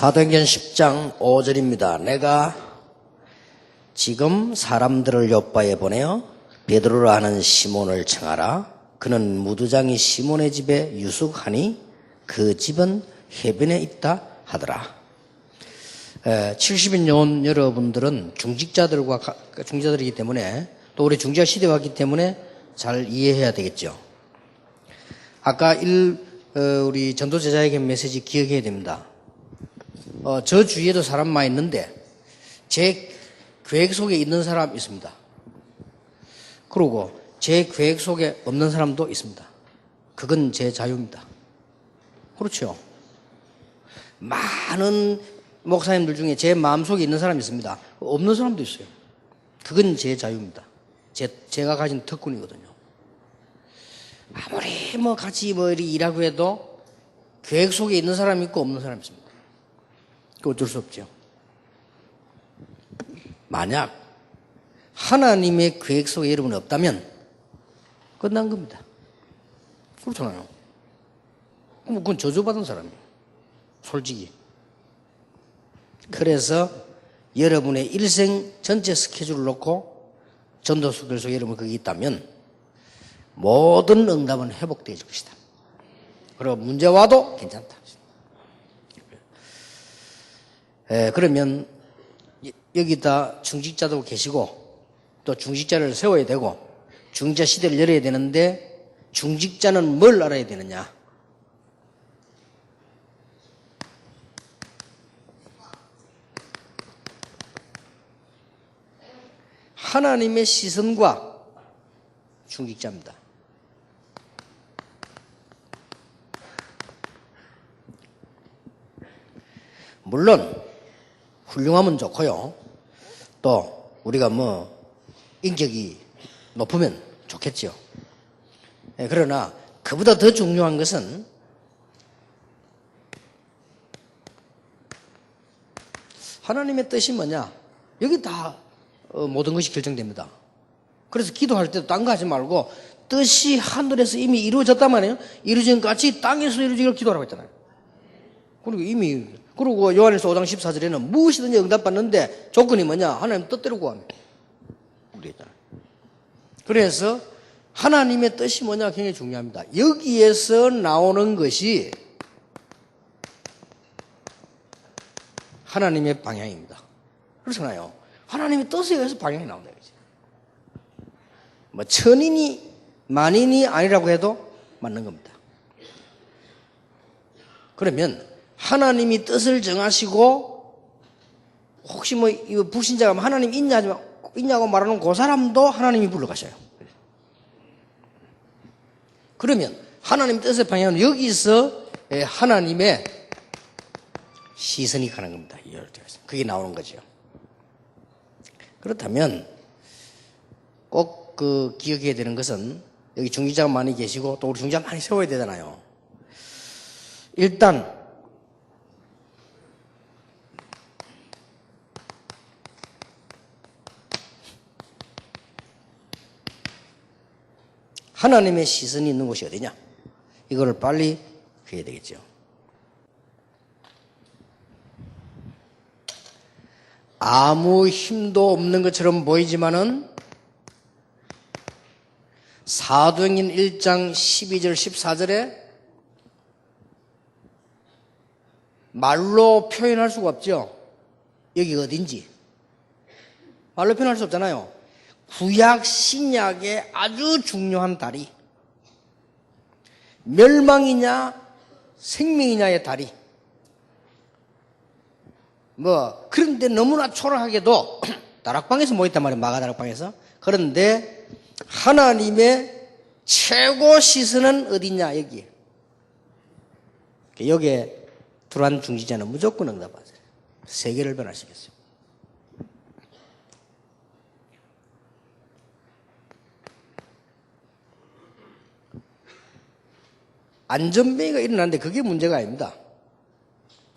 사도행전 10장 5절입니다. 내가 지금 사람들을 요바에 보내어 베드로라 하는 시몬을 청하라. 그는 무두장이 시몬의 집에 유숙하니 그 집은 해변에 있다 하더라. 70인 요원 여러분들은 중직자들이기 때문에 또 우리 중직자 시대에 왔기 때문에 잘 이해해야 되겠죠. 아까 우리 전도제자에게 메시지 기억해야 됩니다. 저 주위에도 사람 많이 있는데 제 계획 속에 있는 사람 있습니다. 그리고 제 계획 속에 없는 사람도 있습니다. 그건 제 자유입니다. 그렇죠. 많은 목사님들 중에 제 마음속에 있는 사람이 있습니다. 없는 사람도 있어요. 그건 제 자유입니다. 제가 가진 특권이거든요. 아무리 같이 일하고 해도 계획 속에 있는 사람이 있고 없는 사람이 있습니다. 그 어쩔 수 없죠. 만약 하나님의 계획 속에 여러분이 없다면 끝난 겁니다. 그렇잖아요. 그럼 그건 저주받은 사람이에요. 솔직히. 그래서 여러분의 일생 전체 스케줄을 놓고 전도 수들 속에 여러분 거기 있다면 모든 응답은 회복되어질 것이다. 그리고 문제 와도 괜찮다. 그러면 여기다 중직자도 계시고 또 중직자를 세워야 되고 중직자 시대를 열어야 되는데 중직자는 뭘 알아야 되느냐? 하나님의 시선과 중직자입니다. 물론 훌륭하면 좋고요. 또 우리가 인격이 높으면 좋겠죠. 그러나 그보다 더 중요한 것은 하나님의 뜻이 뭐냐? 여기 다 모든 것이 결정됩니다. 그래서 기도할 때도 딴 거 하지 말고 뜻이 하늘에서 이미 이루어졌단 말이에요. 이루어진 같이 땅에서 이루어지기를 기도하라고 했잖아요. 그리고 요한일서 5장 14절에는 무엇이든지 응답받는데 조건이 뭐냐? 하나님 뜻대로 구하면. 그랬잖아요. 그래서 하나님의 뜻이 뭐냐 굉장히 중요합니다. 여기에서 나오는 것이 하나님의 방향입니다. 그렇잖아요. 하나님의 뜻에 의해서 방향이 나온다. 천인이 만인이 아니라고 해도 맞는 겁니다. 그러면 하나님이 뜻을 정하시고 혹시 이 불신자가 하나님 있냐고 말하는 그 사람도 하나님이 불러가셔요. 그러면 하나님 뜻의 방향은 여기서 하나님의 시선이 가는 겁니다. 그게 나오는 거죠. 그렇다면 꼭 기억해야 되는 것은 여기 중직자가 많이 계시고 또 우리 중직자 많이 세워야 되잖아요. 일단 하나님의 시선이 있는 곳이 어디냐? 이거를 빨리 해야 되겠죠. 아무 힘도 없는 것처럼 보이지만은 사도행전 1장 12절 14절에 말로 표현할 수가 없죠. 여기 어딘지 말로 표현할 수 없잖아요. 구약 신약의 아주 중요한 다리, 멸망이냐 생명이냐의 다리. 그런데 너무나 초라하게도 다락방에서 모였단 말이에요. 마가 다락방에서. 그런데 하나님의 최고 시선은 어디냐? 여기에. 여기에 들어간 중직자는 무조건 응답하세요. 세계를 변화시켰어요. 안전뱅이가 일어났는데 그게 문제가 아닙니다.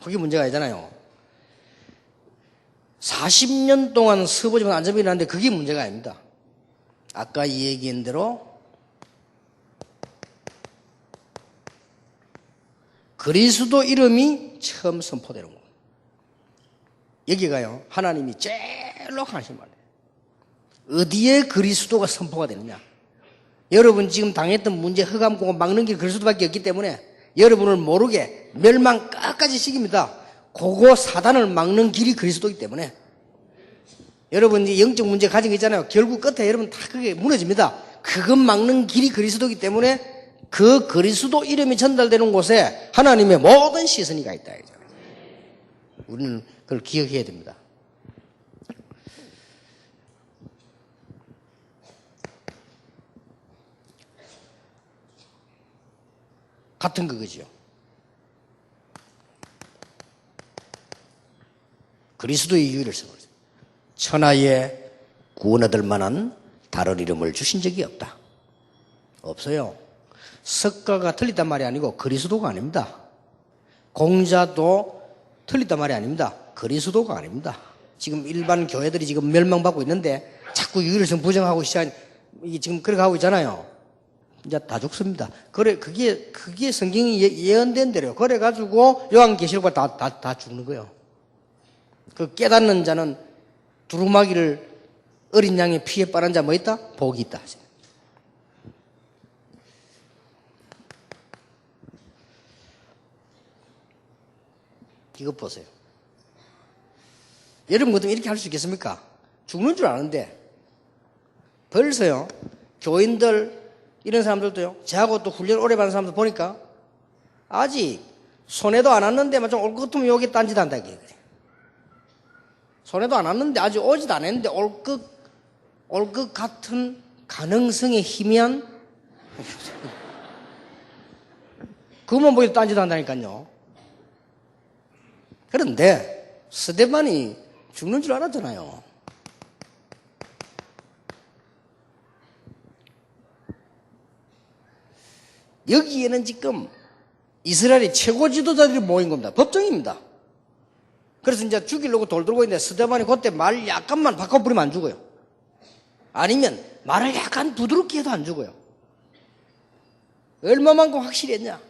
그게 문제가 아니잖아요. 40년 동안 서보지만 안전뱅이가 일어났는데 그게 문제가 아닙니다. 아까 이 얘기한 대로 그리스도 이름이 처음 선포되는 겁니다. 여기가요, 하나님이 제일로 관심 많아요. 어디에 그리스도가 선포가 되느냐. 여러분 지금 당했던 문제 흑암고 막는 게 그리스도밖에 없기 때문에 여러분을 모르게 멸망 끝까지 시킵니다. 그거 사단을 막는 길이 그리스도이기 때문에 여러분 이제 영적 문제 가진 거 있잖아요. 결국 끝에 여러분 다 그게 무너집니다. 그것 막는 길이 그리스도이기 때문에 그 그리스도 이름이 전달되는 곳에 하나님의 모든 시선이 가 있다. 우리는 그걸 기억해야 됩니다. 같은 그거죠. 그리스도의 유일을 세우고 천하에 구원 얻을 만한 다른 이름을 주신 적이 없다. 없어요. 석가가 틀리단 말이 아니고 그리스도가 아닙니다. 공자도 틀리단 말이 아닙니다. 그리스도가 아닙니다. 지금 일반 교회들이 지금 멸망받고 있는데 자꾸 유일성 부정하고 시작, 이게 지금 그렇게 하고 있잖아요. 이제 다 죽습니다. 그래, 그게 성경이 예언된 대로. 그래가지고 요한계시록과 다 죽는 거예요. 그 깨닫는 자는 두루마기를 어린 양의 피에 빠른 자 뭐 있다? 복이 있다. 이것 보세요. 여러분 같으면 이렇게 할 수 있겠습니까? 죽는 줄 아는데 벌써요, 교인들 이런 사람들도요, 저하고 또 훈련 오래 받은 사람들 보니까 아직 손해도 안 왔는데 좀 올 것 같으면 여기 딴짓 한다. 손해도 안 왔는데 아직 오지도 않았는데 올 것 같은 가능성의 희미한 그것만 보기도 딴짓 한다니까요. 그런데 스데반이 죽는 줄 알았잖아요. 여기에는 지금 이스라엘의 최고 지도자들이 모인 겁니다. 법정입니다. 그래서 이제 죽이려고 돌 들고 있는데 스데반이 그때 말 약간만 바꿔버리면 안 죽어요. 아니면 말을 약간 부드럽게 해도 안 죽어요. 얼마만큼 확실히 했냐.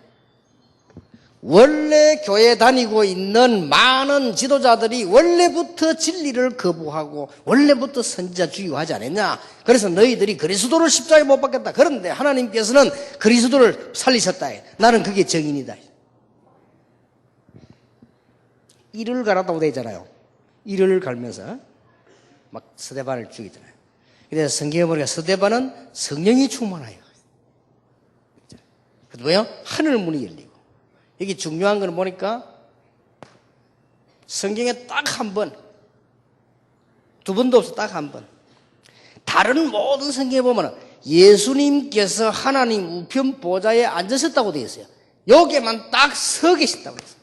원래 교회 다니고 있는 많은 지도자들이 원래부터 진리를 거부하고 원래부터 선지자주의 하지 않았냐. 그래서 너희들이 그리스도를 십자가에 못 박겠다. 그런데 하나님께서는 그리스도를 살리셨다. 나는 그게 정인이다. 이를 갈았다고 되어 있잖아요. 이를 갈면서 막 스데반을 죽이잖아요. 그래서 성경에 보니까 스데반은 성령이 충만하여. 그래서 뭐요? 하늘 문이 열리고. 여기 중요한 걸 보니까 성경에 딱 한 번, 두 번도 없어, 딱 한 번. 다른 모든 성경에 보면 예수님께서 하나님 우편 보좌에 앉으셨다고 되어 있어요. 여기에만 딱 서 계셨다고 했어요.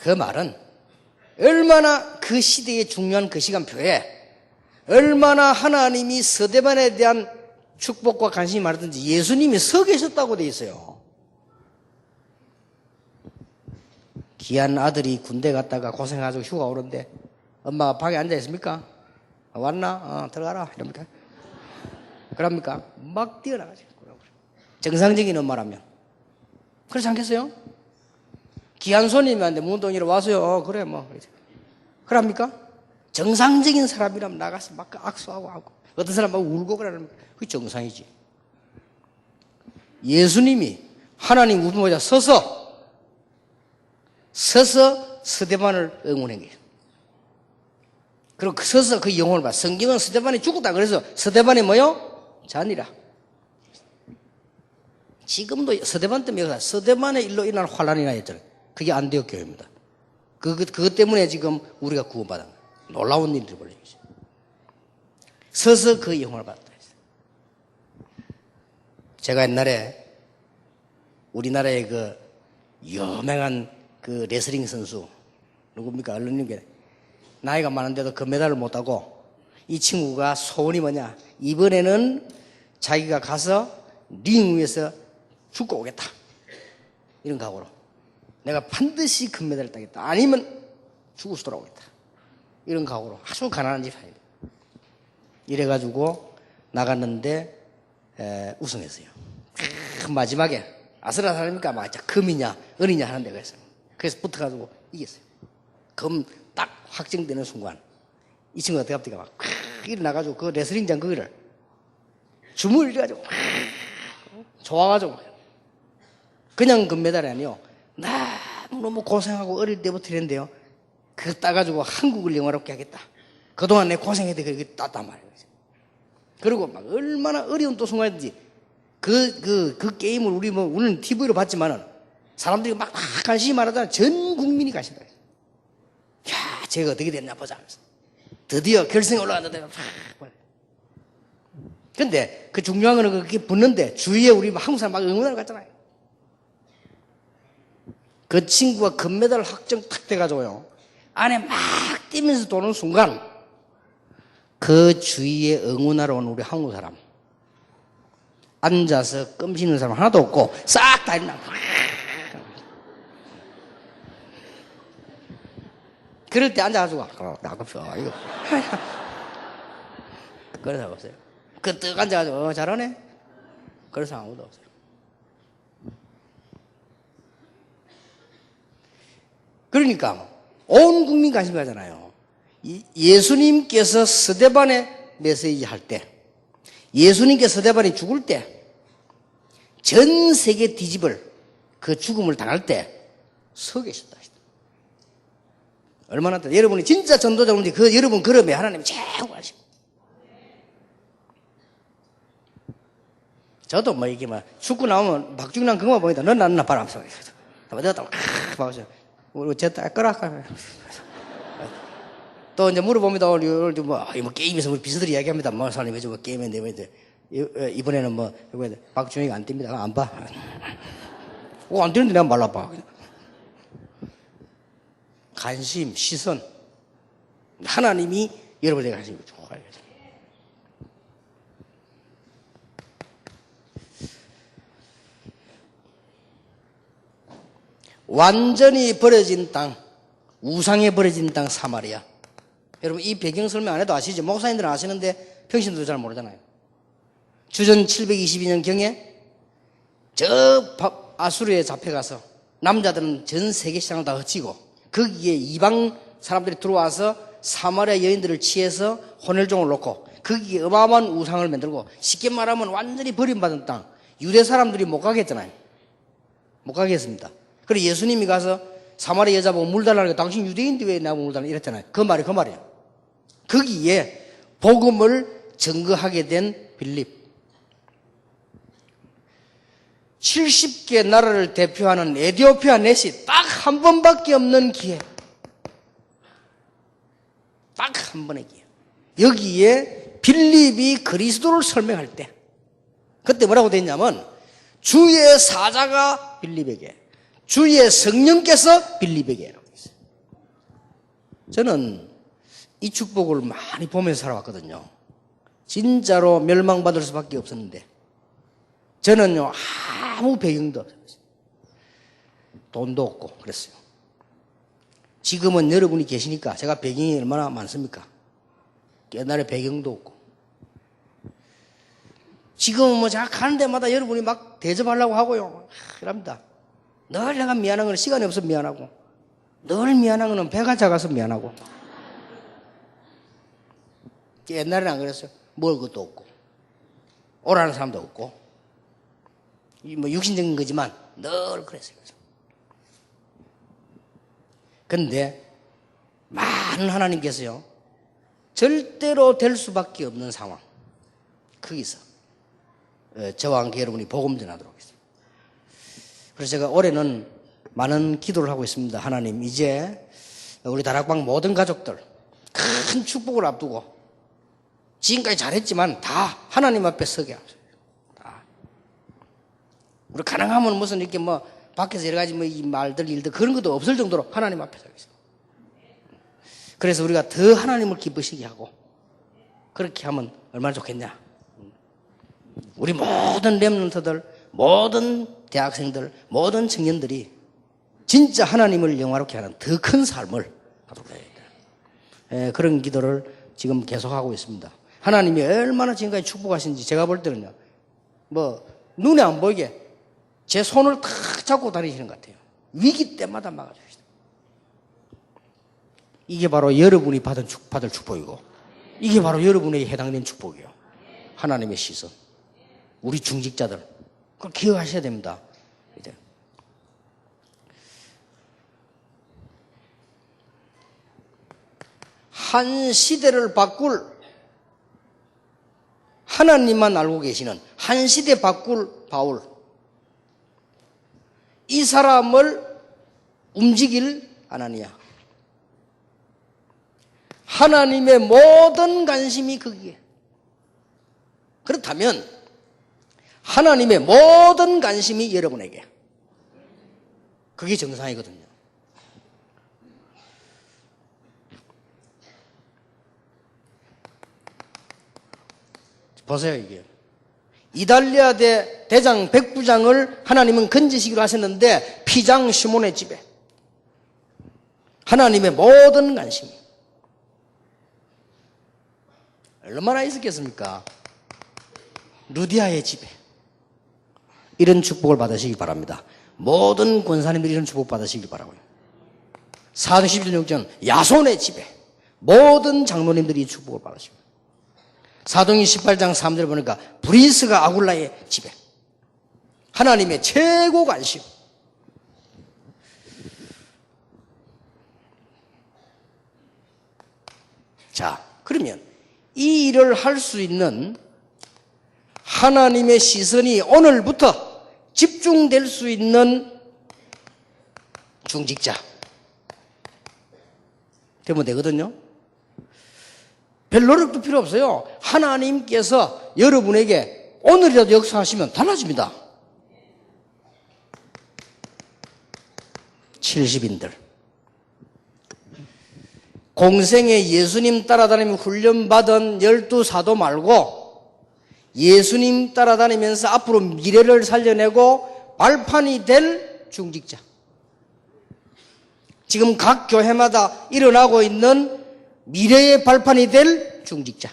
그 말은 얼마나 그 시대의 중요한 그 시간표에 얼마나 하나님이 스데반에 대한 축복과 관심이 많았든지 예수님이 서 계셨다고 돼 있어요. 귀한 아들이 군대 갔다가 고생해가지고 휴가 오는데 엄마가 방에 앉아 있습니까? 왔나? 들어가라 이럽니까? 그럽니까? 막 뛰어나가죠. 정상적인 엄마라면 그렇지 않겠어요? 귀한 손님이 왔는데 문동이로 와서요. 그래 뭐 그럽니까? 정상적인 사람이라면 나가서 막 악수하고 하고 어떤 사람 막 울고 그러는 그게 정상이지. 예수님이 하나님 우편보좌 서서 스데반을 응원한 거예요. 그리고 서서 그 영혼을 봐. 성경은 스데반이 죽었다 그래서 스데반이 뭐요? 잔이라. 지금도 스데반 때문에 스데반의 일로 인한 환란이나 했잖아요. 그게 안디옥 교회입니다. 그것 때문에 지금 우리가 구원받은 거예요. 놀라운 일들이 벌어지죠. 서서 그 영혼을 받았다 했어요. 제가 옛날에 우리나라의 그 유명한 그 레슬링 선수 누굽니까? 얼른님께 나이가 많은데도 금메달을 못 따고 이 친구가 소원이 뭐냐? 이번에는 자기가 가서 링 위에서 죽고 오겠다. 이런 각오로 내가 반드시 금메달을 따겠다. 아니면 죽어서 돌아오겠다. 이런 각오로 아주 가난한 집 아니다. 이래가지고 나갔는데 우승했어요. 마지막에 아슬아슬하니까 막 금이냐 은이냐 하는데 그래서 붙어가지고 이겼어요. 금 딱 확정되는 순간 이 친구가 대갑대가 막 일어나가지고 그 레슬링장 거기를 주문을 해가지고 좋아가지고 그냥 금메달이 아니요. 너무 고생하고 어릴 때부터 이랬는데요. 그거 따가지고 한국을 영화롭게 하겠다. 그동안 내 고생했는데 그렇게 땄단 말이에요. 그리고 막 얼마나 어려운 또 순간인지 그 게임을 우리는 TV로 봤지만은 사람들이 막 관심이 많아서 전 국민이 가신다. 야, 제가 어떻게 됐나 보자 하면서. 드디어 결승에 올라갔는데 근데 그 중요한 거는 그렇게 붙는데 주위에 우리 한국 사람 막 응원하러 갔잖아요. 그 친구가 금메달 확정 탁 돼가지고요. 안에 막 뛰면서 도는 순간 그 주위에 응원하러 온 우리 한국 사람 앉아서 껌 씹는 사람 하나도 없고 싹 다 일어나. 그럴 때 앉아가지고 나갑시오. 이거 그런 사람 없어요. 그 떡 앉아가지고 잘하네. 그런 사람 아무도 없어요. 그러니까 온 국민 관심이 가잖아요. 예수님께서 스데반의 메시지 할 때, 예수님께서 스데반이 죽을 때, 전 세계 뒤집을 그 죽음을 당할 때 서 계셨다. 얼마나 또 여러분이 진짜 전도자인데 그 여러분 걸음에 하나님이 최고 하십니다. 저도 뭐 이게 막 축구 나오면 박중남 그거만 보니까 넌 나는 봐라 하면서 내가 딱 봐보세요. 우리 쟤딱 꺼라. 또 이제 물어봅니다. 오늘 뭐 게임에서 우리 비서들이 이야기합니다. 뭐 사람이 뭐 게임인데 뭐 이번에는 뭐 박준영이가 안 뜁니다. 안 봐. 안 뛰는데 내가 말라봐. 관심, 시선. 하나님이 여러분에게 관심이 좋아요. 완전히 버려진 땅, 우상에 버려진 땅 사마리아. 여러분 이 배경 설명 안 해도 아시죠? 목사님들은 아시는데 평신도도 잘 모르잖아요. 주전 722년 경에 저 아수르에 잡혀가서 남자들은 전 세계 시장을 다 흩치고 거기에 이방 사람들이 들어와서 사마리아 여인들을 취해서 혼혈종을 놓고 거기에 어마어마한 우상을 만들고 쉽게 말하면 완전히 버림받은 땅. 유대 사람들이 못 가겠잖아요. 못 가겠습니다. 그래서 예수님이 가서 사마리아 여자 보고 물 달라니까 당신 유대인인데 왜 나보고 물 달라 이랬잖아요. 그 말이에요. 거기에 복음을 증거하게 된 빌립. 70개 나라를 대표하는 에티오피아 넷이 딱 한 번밖에 없는 기회. 딱 한 번의 기회. 여기에 빌립이 그리스도를 설명할 때 그때 뭐라고 됐냐면 주의 사자가 빌립에게 주의 성령께서 빌립에게 라고 했어요. 저는 이 축복을 많이 보면서 살아왔거든요. 진짜로 멸망받을 수밖에 없었는데 저는요 아무 배경도 없어요. 돈도 없고 그랬어요. 지금은 여러분이 계시니까 제가 배경이 얼마나 많습니까? 옛날에 배경도 없고 지금은 뭐 제가 가는 데마다 여러분이 막 대접하려고 하고요. 그럽니다. 늘 내가 미안한 건 시간이 없어서 미안하고 늘 미안한 거는 배가 작아서 미안하고 옛날에는 안 그랬어요. 먹을 것도 없고 오라는 사람도 없고 뭐 육신적인 거지만 늘 그랬어요. 그런데 많은 하나님께서요 절대로 될 수밖에 없는 상황 거기서 저와 함께 여러분이 복음 전하도록 하겠습니다. 그래서 제가 올해는 많은 기도를 하고 있습니다. 하나님 이제 우리 다락방 모든 가족들 큰 축복을 앞두고 지금까지 잘했지만 다 하나님 앞에 서게 하소서. 다. 우리 가능하면 무슨 이렇게 뭐 밖에서 여러 가지 뭐 이 말들 일들 그런 것도 없을 정도로 하나님 앞에 서겠습니다. 그래서 우리가 더 하나님을 기쁘시게 하고 그렇게 하면 얼마나 좋겠냐. 우리 모든 렘넌트들, 모든 대학생들, 모든 청년들이 진짜 하나님을 영화롭게 하는 더 큰 삶을 가도록 해야 돼요. 그런 기도를 지금 계속하고 있습니다. 하나님이 얼마나 지금까지 축복하신지 제가 볼 때는요. 뭐 눈에 안 보이게 제 손을 탁 잡고 다니시는 것 같아요. 위기 때마다 막아주시다. 이게 바로 여러분이 받을 축복이고, 이게 바로 여러분에게 해당된 축복이에요. 하나님의 시선. 우리 중직자들. 그걸 기억하셔야 됩니다. 이제. 한 시대를 바꿀, 하나님만 알고 계시는 한 시대 바꿀 바울. 이 사람을 움직일 아나니아. 하나님의 모든 관심이 거기에. 그렇다면 하나님의 모든 관심이 여러분에게. 그게 정상이거든요. 보세요, 이게. 이달리아 대장 백부장을 하나님은 건지시기로 하셨는데 피장 시몬의 집에 하나님의 모든 관심이 얼마나 있었겠습니까? 루디아의 집에. 이런 축복을 받으시기 바랍니다. 모든 권사님들이 이런 축복 받으시기 바라고요. 사도행전 16장 야손의 집에 모든 장로님들이 이 축복을 받으십니다. 사도행전 18장 3절 보니까 브리스가 아굴라의 집에 하나님의 최고 관심. 자, 그러면 이 일을 할 수 있는 하나님의 시선이 오늘부터 집중될 수 있는 중직자 되면 되거든요. 별 노력도 필요 없어요. 하나님께서 여러분에게 오늘이라도 역사하시면 달라집니다. 70인들 공생에 예수님 따라다니며 훈련받은 12사도 말고 예수님 따라다니면서 앞으로 미래를 살려내고 발판이 될 중직자. 지금 각 교회마다 일어나고 있는 미래의 발판이 될 중직자.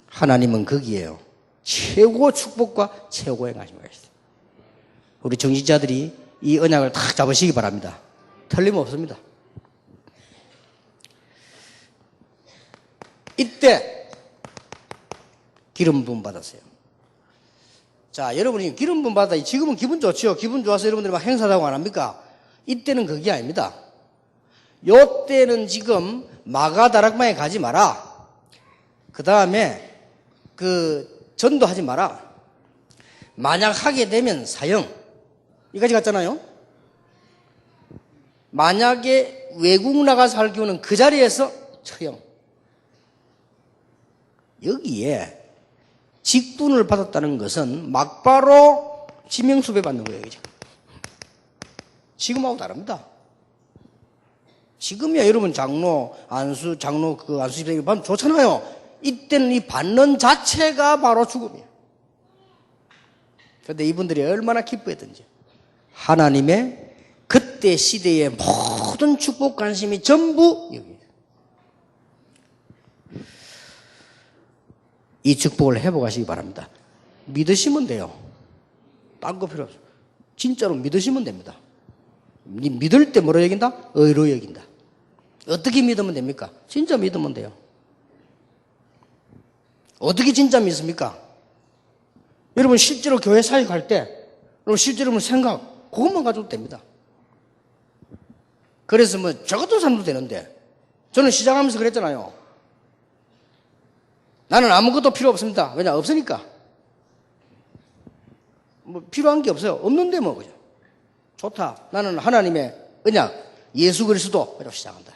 하나님은 거기에요. 최고 축복과 최고의 관심을 가졌어요. 우리 중직자들이 이 언약을 탁 잡으시기 바랍니다. 틀림없습니다. 이때 기름 부음 받았어요. 자, 여러분이 기름 부음 받아 지금은 기분 좋죠. 기분 좋아서 여러분들이 막 행사도 하고 안 합니까? 이때는 그게 아닙니다. 요때는 지금 마가다락방에 가지 마라. 그 다음에 전도하지 마라. 만약 하게 되면 사형. 이까지 갔잖아요. 만약에 외국 나가서 할 경우는 그 자리에서 처형. 여기에 직분을 받았다는 것은 막바로 지명수배 받는 거예요. 지금하고 다릅니다. 지금이야 여러분 장로 안수집사님 받으면 좋잖아요. 이때는 이 받는 자체가 바로 죽음이에요. 그런데 이분들이 얼마나 기뻐했던지. 하나님의 그때 시대의 모든 축복 관심이 전부 여기에요. 이 축복을 회복하시기 바랍니다. 믿으시면 돼요. 딴 거 필요 없어요. 진짜로 믿으시면 됩니다. 믿을 때 뭐로 여긴다? 의로 여긴다. 어떻게 믿으면 됩니까? 진짜 믿으면 돼요. 어떻게 진짜 믿습니까? 여러분 실제로 교회 사역할 때 여러분 실제로 생각 그것만 가져도 됩니다. 그래서 저것도 산도 되는데 저는 시작하면서 그랬잖아요. 나는 아무것도 필요 없습니다. 왜냐? 없으니까. 필요한 게 없어요. 없는데 그죠? 좋다. 나는 하나님의 언약, 예수 그리스도 가지고 시작한다.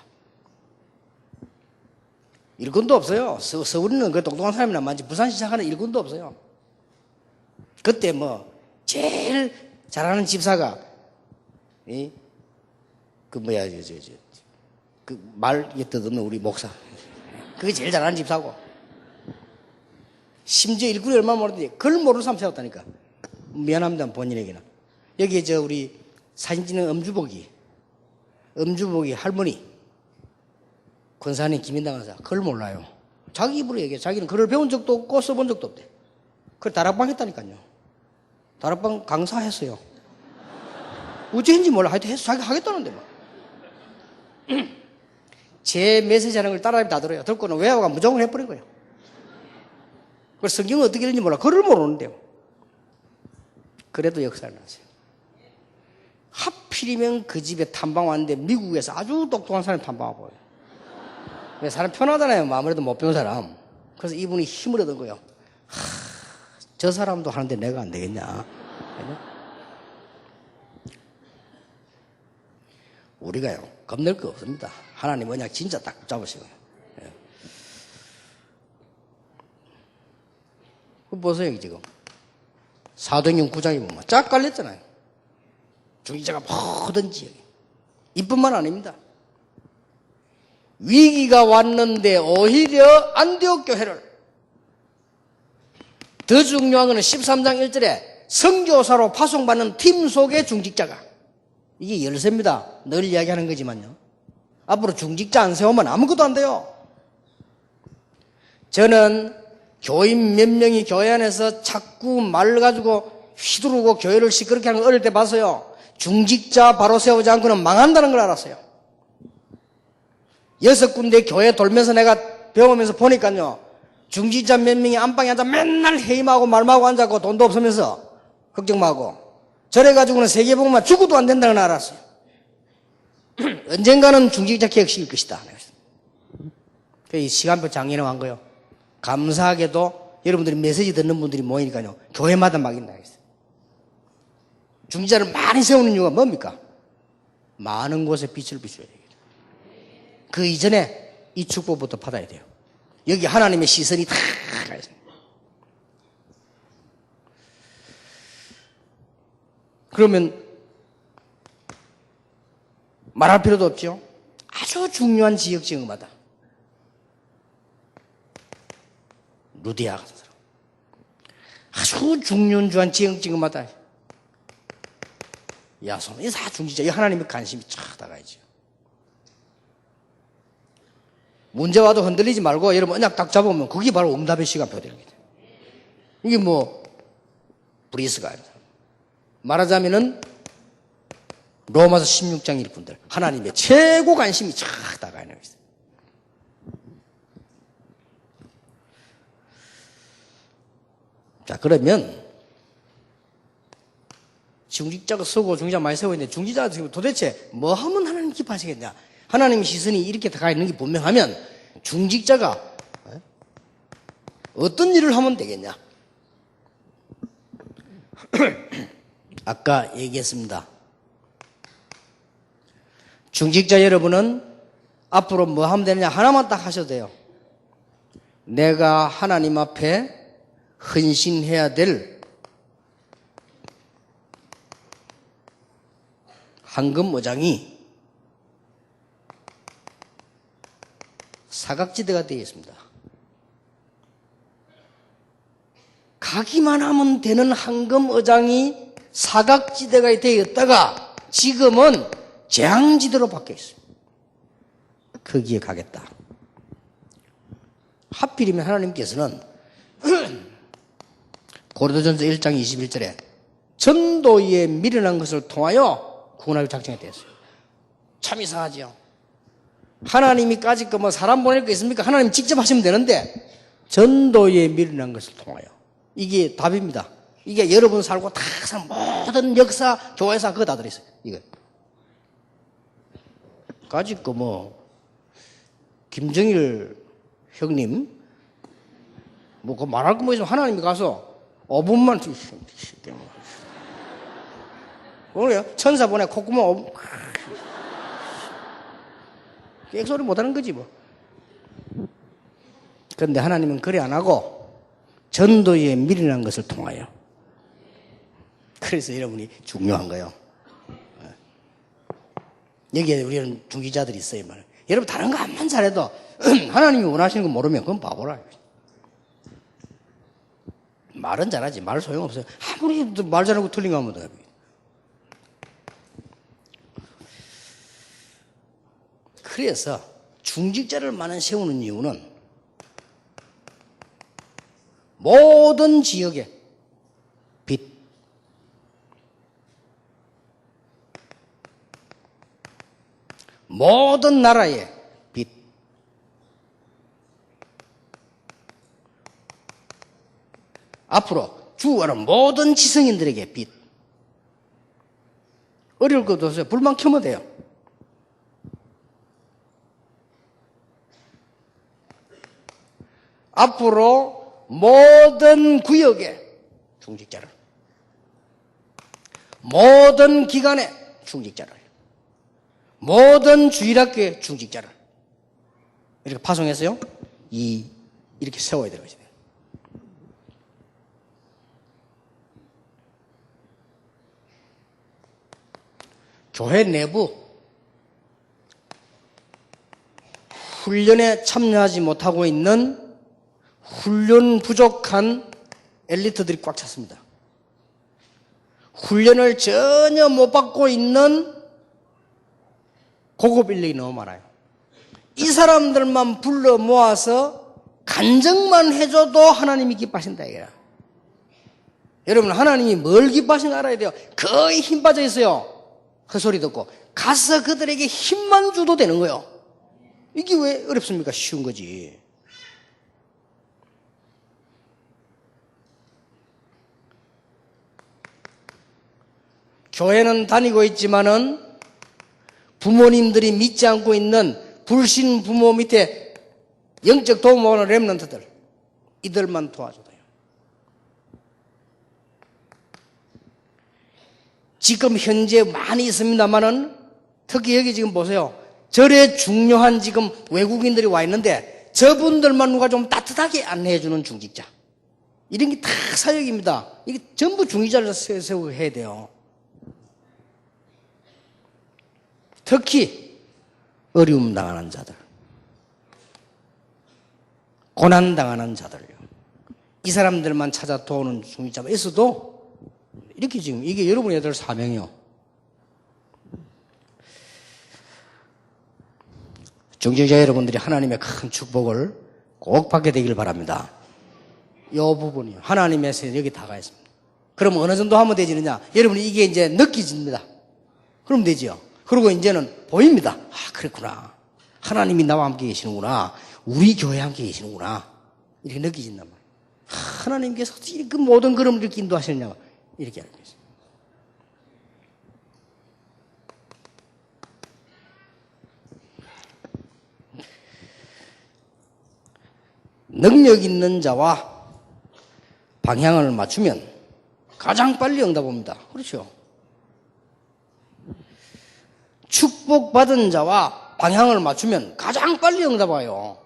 일꾼도 없어요. 서울이는 그 똑똑한 사람이나 많지 부산 시작하는 일꾼도 없어요. 그때 제일 잘하는 집사가 말에 뜻없는 우리 목사. 그게 제일 잘하는 집사고. 심지어 일꾼이 얼마나 모르는데 그걸 모르는 사람 세웠다니까. 미안합니다 본인에게는. 여기 우리 사진 찍는 엄주복이 할머니 권사님 김인당 강사 그걸 몰라요. 자기 입으로 얘기해. 자기는 글을 배운 적도 없고 써본 적도 없대. 그걸 다락방 했다니까요. 다락방 강사했어요. 어째인지 몰라. 하여튼 해서 자기가 하겠다는데 뭐. 제 메시지 하는 걸 따라하면 다 들어요. 듣고는 외화가 무정을 해버린 거예요. 그래서 성경은 어떻게 되는지 몰라. 글을 모르는데요. 그래도 역사를 나세요. 하필이면 그 집에 탐방 왔는데 미국에서 아주 똑똑한 사람이 탐방하고 왜 사람 편하잖아요. 아무래도 못 배운 사람. 그래서 이분이 힘을 얻은 거예요. 저 사람도 하는데 내가 안 되겠냐. 우리가요 겁낼 거 없습니다. 하나님 언약 진짜 딱 잡으시고. 보세요 지금 사도행전 9장에 보면 쫙 깔렸잖아요. 중직자가 모든 지역에. 이뿐만 아닙니다. 위기가 왔는데 오히려 안디옥 교회를 더 중요한 것은 13장 1절에 선교사로 파송받는 팀 속의 중직자가 이게 열쇠입니다. 늘 이야기하는 거지만요. 앞으로 중직자 안 세우면 아무것도 안 돼요. 저는 교인 몇 명이 교회 안에서 자꾸 말 가지고 휘두르고 교회를 시끄럽게 하는 걸 어릴 때 봤어요. 중직자 바로 세우지 않고는 망한다는 걸 알았어요. 6군데 교회 돌면서 내가 배우면서 보니까요. 중직자 몇 명이 안방에 앉아 맨날 회의하고 말하고 앉았고 돈도 없으면서 걱정하고 저래가지고는 세계복음만 죽어도 안 된다는 걸 알았어요. 언젠가는 중직자 개혁시킬 것이다. 이 시간표 장애는 한 거예요. 감사하게도 여러분들이 메시지 듣는 분들이 모이니까요. 교회마다 막인다. 중직자를 많이 세우는 이유가 뭡니까? 많은 곳에 빛을 비춰야 되겠다. 그 이전에 이 축복부터 받아야 돼요. 여기 하나님의 시선이 다 가 있습니다. 그러면 말할 필요도 없죠. 아주 중요한 지역 지역마다 루디아 같은 사람 아주 중요한 지역 지역마다 야손 이 다 중직자 이 하나님의 관심이 쫙 다가있죠. 문제 와도 흔들리지 말고 여러분 언약 딱 잡으면 그게 바로 응답의 시간표 되는 거죠. 이게 뭐 브리스가 아니라 말하자면은 로마서 16장 일꾼들 하나님의 최고 관심이 쫙 다가 있는 거죠. 자 그러면 중직자가 서고 중직자 많이 세우고 있는데 중직자가 지금 도대체 뭐 하면 하나님 기뻐하시겠냐. 하나님의 시선이 이렇게 다가 있는 게 분명하면 중직자가 어떤 일을 하면 되겠냐. 아까 얘기했습니다. 중직자 여러분은 앞으로 뭐 하면 되느냐 하나만 딱 하셔도 돼요. 내가 하나님 앞에 헌신해야 될 황금 어장이 사각지대가 되어 있습니다. 가기만 하면 되는 황금 어장이 사각지대가 되어 있다가 지금은 재앙지대로 바뀌어 있어요. 거기에 가겠다. 하필이면 하나님께서는 고린도전서 1장 21절에 전도에 미련한 것을 통하여 구원하기 작정했대요. 참 이상하지요. 하나님이 까짓 거 뭐 사람 보낼 거 있습니까? 하나님 직접 하시면 되는데 전도에 미련한 것을 통하여 이게 답입니다. 이게 여러분 살고 다 사는 모든 역사, 교회사 그거 다 들어있어요. 이거 까짓 거 뭐 김정일 형님 뭐 그 말할 거 뭐 있으면 하나님이 가서 5분만 그래요? 천사 보내 콧구멍 5분 객소리 못하는 거지 뭐. 그런데 하나님은 그래 안 하고 전도에 미련한 것을 통하여. 그래서 여러분이 중요한 거예요. 여기에 우리는 중기자들이 있어요. 여러분 다른 거 암만 잘해도 하나님이 원하시는 거 모르면 그건 바보라. 말은 잘하지 말 소용없어요. 아무리 말 잘하고 틀린 거 하면 돼요. 그래서 중직자를 많이 세우는 이유는 모든 지역에 빛, 모든 나라의 빛. 앞으로 주어는 모든 지성인들에게 빛. 어려울 것도 없어요. 불만 켜면 돼요. 앞으로 모든 구역에 중직자를, 모든 기관에 중직자를, 모든 주일학교에 중직자를 이렇게 파송해서요. 이렇게 세워야 되는 거죠. 교회 내부 훈련에 참여하지 못하고 있는 훈련 부족한 엘리트들이 꽉 찼습니다. 훈련을 전혀 못 받고 있는 고급 인력이 너무 많아요. 이 사람들만 불러 모아서 간증만 해줘도 하나님이 기뻐하신다 이거야. 여러분, 하나님이 뭘 기뻐하시는가 알아야 돼요. 거의 힘 빠져 있어요. 그 소리 듣고 가서 그들에게 힘만 주도 되는 거예요. 이게 왜 어렵습니까? 쉬운 거지. 교회는 다니고 있지만은 부모님들이 믿지 않고 있는 불신 부모 밑에 영적 도움을 하는 랩런트들, 이들만 도와줘요. 지금 현재 많이 있습니다만은 특히 여기 지금 보세요. 절에 중요한 지금 외국인들이 와 있는데 저분들만 누가 좀 따뜻하게 안내해주는 중직자. 이런 게 다 사역입니다. 이게 전부 중직자를 세우고 해야 돼요. 특히 어려움 당하는 자들, 고난 당하는 자들요. 이 사람들만 찾아 도우는 중직자가 있어도 이렇게 지금 이게 여러분의 될 사명이요. 중직자 여러분들이 하나님의 큰 축복을 꼭 받게 되길 바랍니다. 이 부분이요. 하나님의 세 여기 다가 있습니다. 그럼 어느 정도 하면 되지느냐? 여러분이 이게 이제 느껴집니다. 그럼 되지요. 그리고 이제는 보입니다. 아, 그렇구나. 하나님이 나와 함께 계시는구나. 우리 교회에 함께 계시는구나. 이렇게 느껴진단 말이에요. 하나님께서 그 모든 걸음을 이렇게 인도하시느냐. 이렇게 알고 있어요. 능력 있는 자와 방향을 맞추면 가장 빨리 응답 옵니다. 그렇죠? 축복받은 자와 방향을 맞추면 가장 빨리 응답 와요.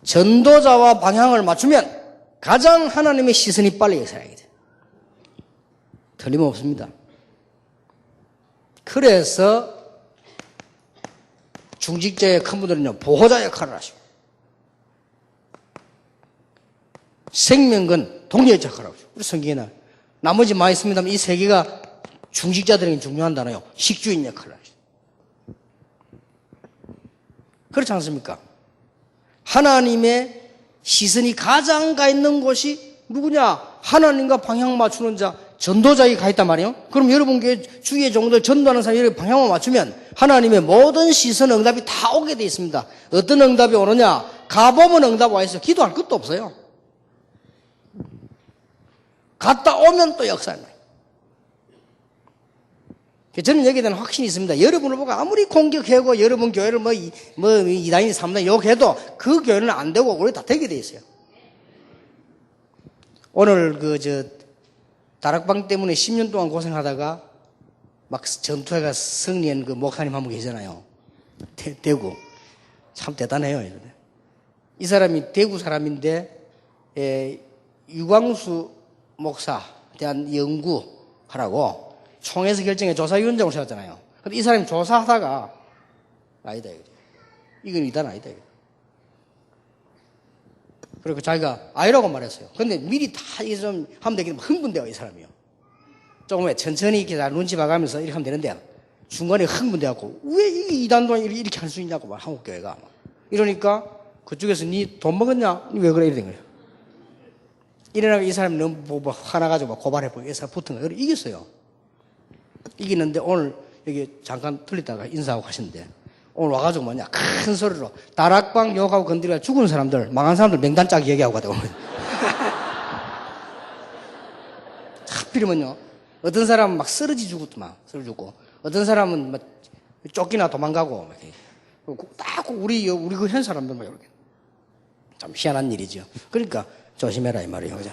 전도자와 방향을 맞추면 가장 하나님의 시선이 빨리 역사하게 돼요. 틀림없습니다. 그래서 중직자의 큰 분들은요, 보호자 역할을 하시고, 생명건 동료의 역할을 하죠. 우리 성경에는 나머지 많이 있습니다만 이 세 개가 중직자들에게 중요한 단어요. 식주인 역할을 하죠. 그렇지 않습니까? 하나님의 시선이 가장 가 있는 곳이 누구냐? 하나님과 방향 맞추는 자, 전도자에게 가 있단 말이에요. 그럼 여러분 교회 주위의 종들 전도하는 사람이 방향을 맞추면 하나님의 모든 시선 응답이 다 오게 돼 있습니다. 어떤 응답이 오느냐? 가보면 응답 와 있어요. 기도할 것도 없어요. 갔다 오면 또 역사입니다. 저는 여기에 대한 확신이 있습니다. 여러분을 보고 아무리 공격하고 여러분 교회를 이단이 삼단 욕해도 그 교회는 안 되고 우리 다 되게 돼 있어요. 오늘 다락방 때문에 10년 동안 고생하다가 막 전투해가 승리한 그 목사님 한 분 계시잖아요. 대구. 참 대단해요. 이 사람이 대구 사람인데, 유광수 목사 대한 연구하라고 총회에서 결정해 조사위원장을 세웠잖아요. 근데 이 사람이 조사하다가 아니다 이건 이단 아니다 이거. 그리고 자기가 아니라고 말했어요. 근데 미리 다 이게 좀 하면 되겠는데 흥분돼요 이 사람이요. 조금 천천히 이렇게 다 눈치 봐가면서 이렇게 하면 되는데 중간에 흥분돼갖고 왜 이게 이단도 이렇게 할 수 있냐고 막 한국교회가 이러니까 그쪽에서 니 돈 먹었냐? 니 왜 그래? 이래 된 거예요. 이래나가 이 사람이 너무 화나가지고 막 고발해보고 이 사람 붙은 거예요. 이겼어요. 이기는데 오늘 여기 잠깐 들리다가 인사하고 가시는데 오늘 와가지고 뭐냐 큰 소리로 다락방 욕하고 건드려 죽은 사람들 망한 사람들 명단 짝 얘기하고 가더라고. 하필이면요 어떤 사람은 막 쓰러지 죽고 어떤 사람은 막 쫓기나 도망가고 딱 우리 그 현 사람들만 이렇게 참 희한한 일이죠. 그러니까 조심해라 이 말이에요. 그죠?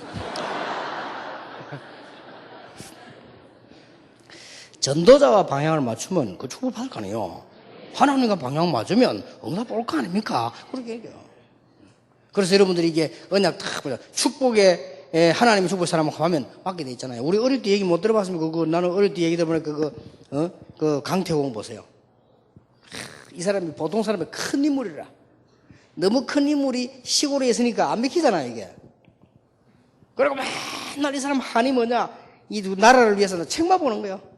전도자와 방향을 맞추면 그 축복 받을 거 아니에요. 하나님과 방향 맞으면 응답 올 거 아닙니까? 그렇게 얘기해요. 그래서 여러분들이 이게 언약 딱 보자. 축복에 하나님의 축복 사람을 하면 받게 돼 있잖아요. 우리 어릴 때 얘기 못 들어봤습니까? 나는 어릴 때 얘기 들어보니까 그 강태공 보세요. 이 사람이 보통 사람이 큰 인물이라. 너무 큰 인물이 시골에 있으니까 안 믿기잖아요, 이게. 그리고 맨날 이 사람 한이 뭐냐? 이 나라를 위해서는 책만 보는 거예요.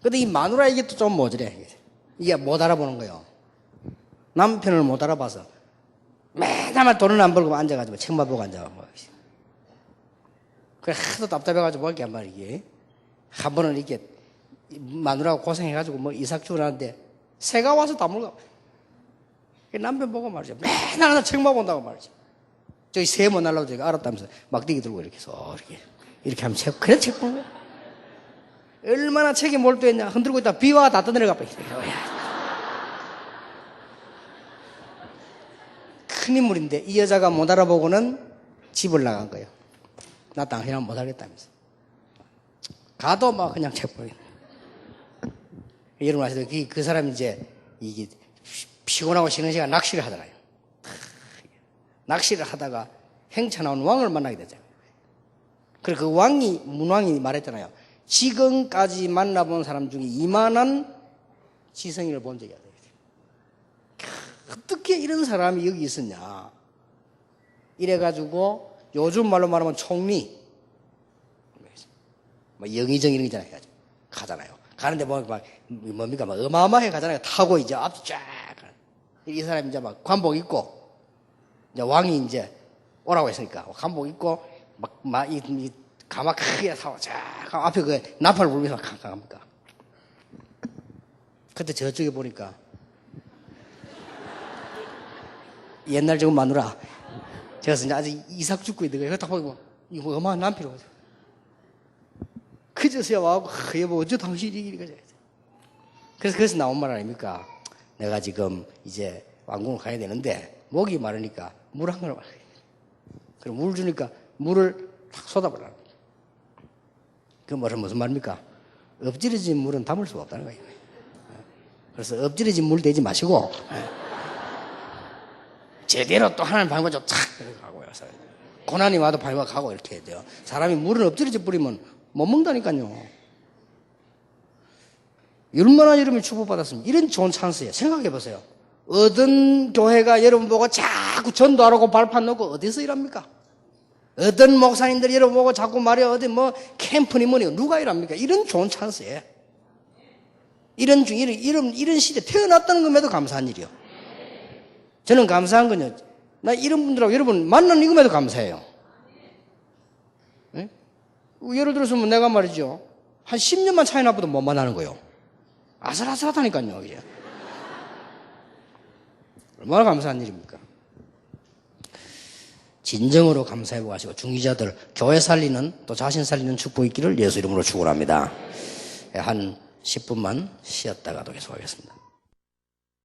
근데 이 마누라 이게 또 좀 모자래. 이게 못 알아보는 거예요. 남편을 못 알아봐서 매달 돈을 안 벌고 앉아가지고 책만 보고 앉아. 그래 하도 답답해가지고 뭐게 한 말이게. 한 번은 이렇게 마누라가 고생해가지고 뭐 이삭주고 나는데 새가 와서 다 물고. 남편 보고 말이죠. 맨날 나 책만 본다고 말이죠. 저기 새 못 날라고 제가 알았다면서 막대기 들고 이렇게 해서 이렇게 하면 그래 책 보는 거야. 얼마나 책에 몰두했냐. 흔들고 있다 비와 다 떠내려가 버려. 큰 인물인데 이 여자가 못 알아보고는 집을 나간 거예요. 나 당신은 못 알겠다면서. 가도 막 그냥 책 보게. 여러분 아시죠? 그 사람이 이제 이게 피곤하고 쉬는 시간 낚시를 하더라고요. 낚시를 하다가 행차 나온 왕을 만나게 되잖아요. 그래서 그 문왕이 말했잖아요. 지금까지 만나본 사람 중에 이만한 지성인을 본 적이 없다. 어떻게 이런 사람이 여기 있었냐. 이래가지고 요즘 말로 말하면 총리, 뭐 영의정 이런 거 있잖아요. 가잖아요. 가는데 뭡니까? 막 어마어마하게 가잖아요. 타고 이제 앞 쫙. 이 사람이 이제 막 관복 입고, 이제 왕이 이제 오라고 했으니까 관복 입고, 이 가마 크게 타고 쫙 앞에 그 나팔을 불면서 갑니까? 그때 저쪽에 보니까 옛날 저거 마누라 제가 이제 아직 이삭 죽고 있는 거예요. 딱 보고 이거 어마한 남편이고 그저서야 와갖고 여보 어쩌 당신이 이러지. 그래서 나온 말 아닙니까? 내가 지금 이제 왕궁을 가야 되는데 목이 마르니까 물 한 그릇 마셔. 그럼 물 주니까 물을 탁 쏟아버려. 그 말은 무슨 말입니까? 엎질러진 물은 담을 수가 없다는 거예요. 그래서 엎질러진 물 대지 마시고 제대로 또 하나님 방법 좀 탁 가고요. 고난이 와도 발과 가고 이렇게 해야 돼요. 사람이 물은 엎질러져 버리면 못 먹다니까요. 얼마나 여러분이 축복받았습니까? 이런 좋은 찬스예요. 생각해 보세요. 어떤 교회가 여러분 보고 자꾸 전도하라고 발판 놓고 어디서 일합니까? 어떤 목사님들이 여러분 보고 자꾸 말이야 어디 뭐 캠프니 뭐니 누가 일합니까? 이런 좋은 찬스예요. 이런 시대 태어났다는 것에도 감사한 일이요. 저는 감사한 건요. 나 이런 분들하고 여러분 만나는 이것에도 감사해요. 네? 예를 들어서 뭐 내가 말이죠. 한 10년만 차이 나봐도 못 만나는 거예요. 아슬아슬하다니까요. 이게. 얼마나 감사한 일입니까? 진정으로 감사해보고 하시고 중기자들 교회 살리는 또 자신 살리는 축복 있기를 예수 이름으로 축원합니다. 한 10분만 쉬었다가도 계속하겠습니다.